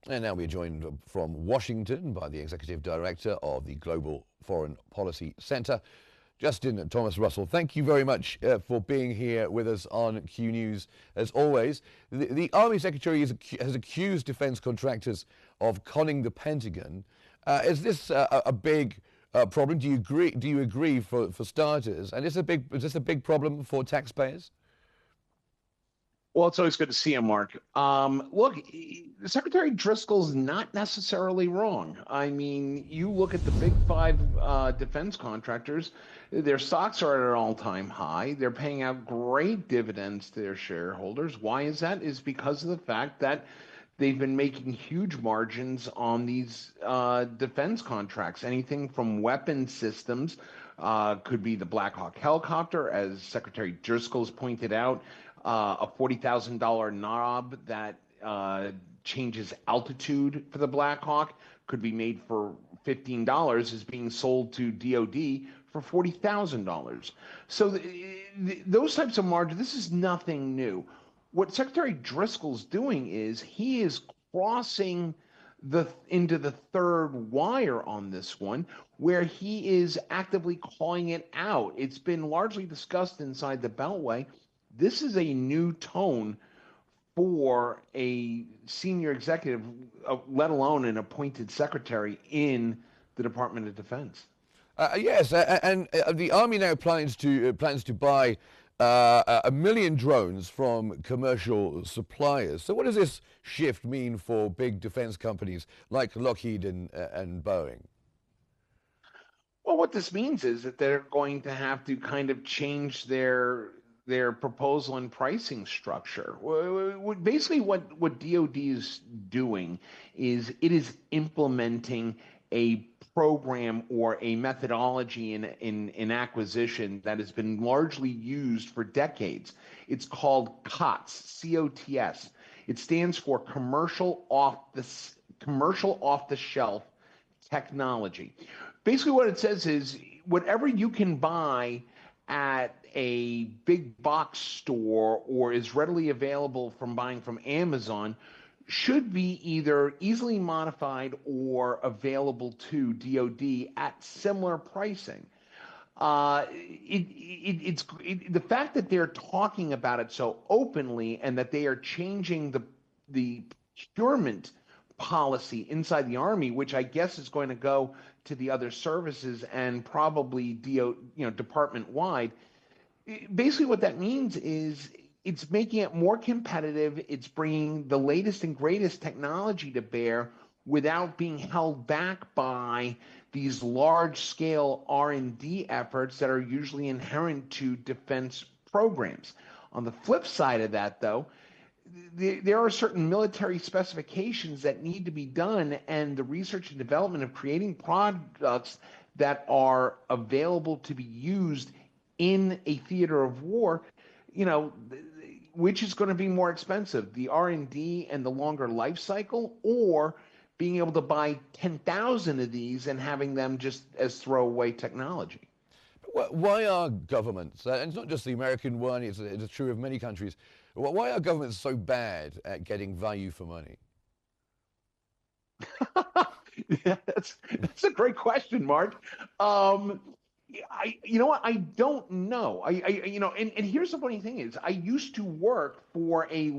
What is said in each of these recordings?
And now we're joined from Washington by the Executive Director of the Global Foreign Policy Center, Justin Thomas Russell. Thank you very much for being here with us on Q News. As always, the Army Secretary has accused defense contractors of conning the Pentagon. Is this a big problem? Do you agree? Do you agree for starters? And is this a big problem for taxpayers? Well, it's always good to see you, Mark. Look, Secretary Driscoll's not necessarily wrong. I mean, you look at the big five defense contractors, their stocks are at an all-time high. They're paying out great dividends to their shareholders. Why is that? Is because of the fact that they've been making huge margins on these defense contracts. Anything from weapon systems, could be the Black Hawk helicopter, as Secretary Driscoll's pointed out, a $40,000 knob that changes altitude for the Black Hawk could be made for $15, is being sold to DoD for $40,000. So those types of margins, this is nothing new. What Secretary Driscoll's doing is he is crossing into the third wire on this one, where he is actively calling it out. It's been largely discussed inside the Beltway. This is a new tone for a senior executive, let alone an appointed secretary in the Department of Defense. Yes, and the Army now plans to buy 1 million drones from commercial suppliers. So, what does this shift mean for big defense companies like Lockheed and Boeing? Well, what this means is that they're going to have to kind of change their proposal and pricing structure. Basically, what DoD is doing is it is implementing a program or a methodology in acquisition that has been largely used for decades. It's called COTS, C-O-T-S. It stands for commercial off the shelf technology. Basically, what it says is whatever you can buy at a big box store or is readily available from buying from Amazon should be either easily modified or available to DoD at similar pricing. The fact that they're talking about it so openly and that they are changing the procurement policy inside the Army, which I guess is going to go to the other services and probably department wide. Basically, what that means is it's making it more competitive. It's bringing the latest and greatest technology to bear without being held back by these large-scale R&D efforts that are usually inherent to defense programs. On the flip side of that, though, there are certain military specifications that need to be done, and the research and development of creating products that are available to be used in a theater of war, which is going to be more expensive, the R&D and the longer life cycle, or being able to buy 10,000 of these and having them just as throwaway technology. Why are governments, and it's not just the American one, it's true of many countries, why are governments so bad at getting value for money? Yeah, that's a great question, Mark. You know what? I don't know. And here's the funny thing is I used to work for I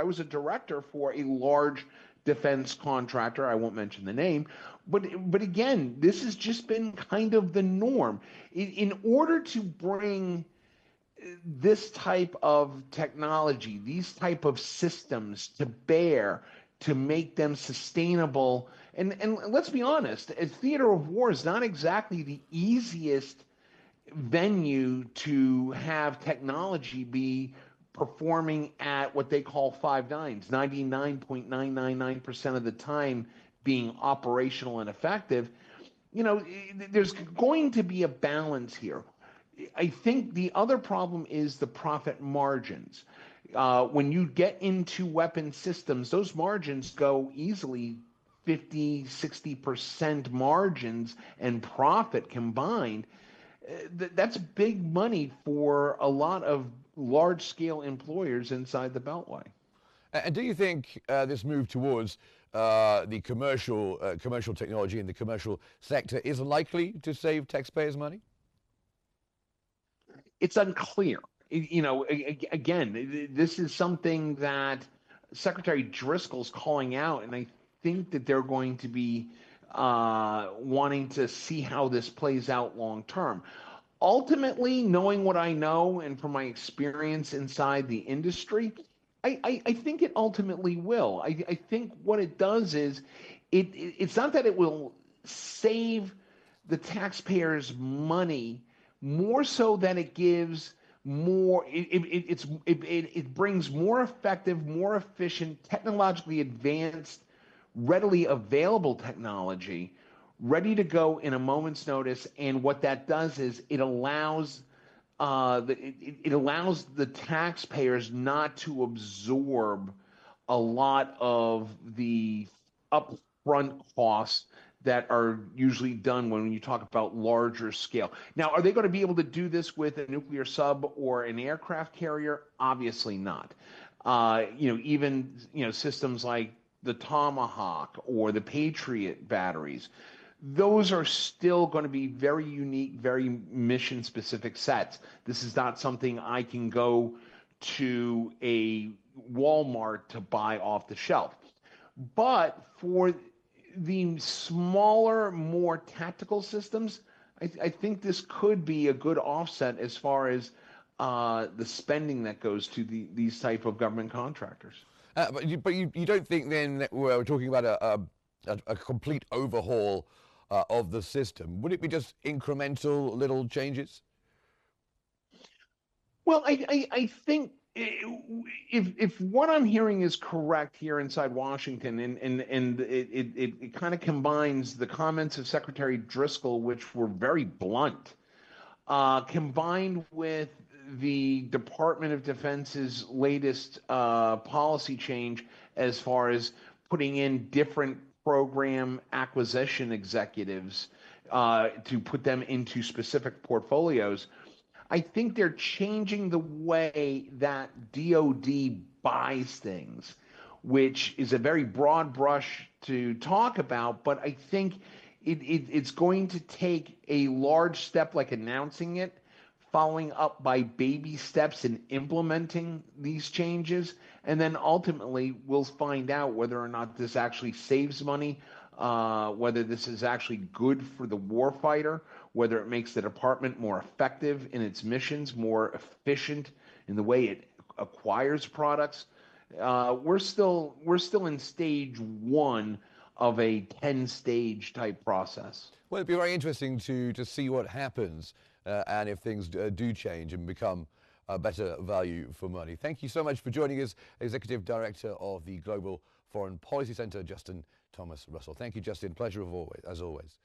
was a director for a large defense contractor. I won't mention the name, but again, this has just been kind of the norm. In order to bring this type of technology, these type of systems to bear, to make them sustainable. And let's be honest, a theater of war is not exactly the easiest venue to have technology be performing at what they call 5 nines, 99.999% of the time being operational and effective. There's going to be a balance here. I think the other problem is the profit margins. When you get into weapon systems, those margins go easily 50, 60% margins and profit combined. That's big money for a lot of large-scale employers inside the Beltway. And do you think this move towards the commercial technology in the commercial sector is likely to save taxpayers money? It's unclear. Again, this is something that Secretary Driscoll's calling out, and I think that they're going to be wanting to see how this plays out long term. Ultimately, knowing what I know and from my experience inside the industry, I think it ultimately will. I think what it does is it's not that it will save the taxpayers money, more so than it gives more it brings more effective, more efficient, technologically advanced, readily available technology ready to go in a moment's notice. And what that does is it allows it allows the taxpayers not to absorb a lot of the upfront costs that are usually done when you talk about larger scale. Now, are they going to be able to do this with a nuclear sub or an aircraft carrier? Obviously not. Even systems like the Tomahawk or the Patriot batteries, those are still going to be very unique, very mission specific sets. This is not something I can go to a Walmart to buy off the shelf. But for the smaller, more tactical systems, I think this could be a good offset as far as the spending that goes to these type of government contractors. But you don't think then that we're talking about a complete overhaul of the system? Would it be just incremental little changes? Well, I think if what I'm hearing is correct here inside Washington, and it kind of combines the comments of Secretary Driscoll, which were very blunt, combined with the Department of Defense's latest policy change as far as putting in different program acquisition executives to put them into specific portfolios. I think they're changing the way that DoD buys things, which is a very broad brush to talk about, but I think it's going to take a large step like announcing it, following up by baby steps in implementing these changes, and then ultimately we'll find out whether or not this actually saves money, whether this is actually good for the warfighter, whether it makes the department more effective in its missions, more efficient in the way it acquires products. We're still in stage one of a 10-stage type process. Well, it'd be very interesting to see what happens and if things do change and become a better value for money. Thank you so much for joining us, Executive Director of the Global Foreign Policy Center, Justin Thomas Russell. Thank you, Justin. Pleasure as always.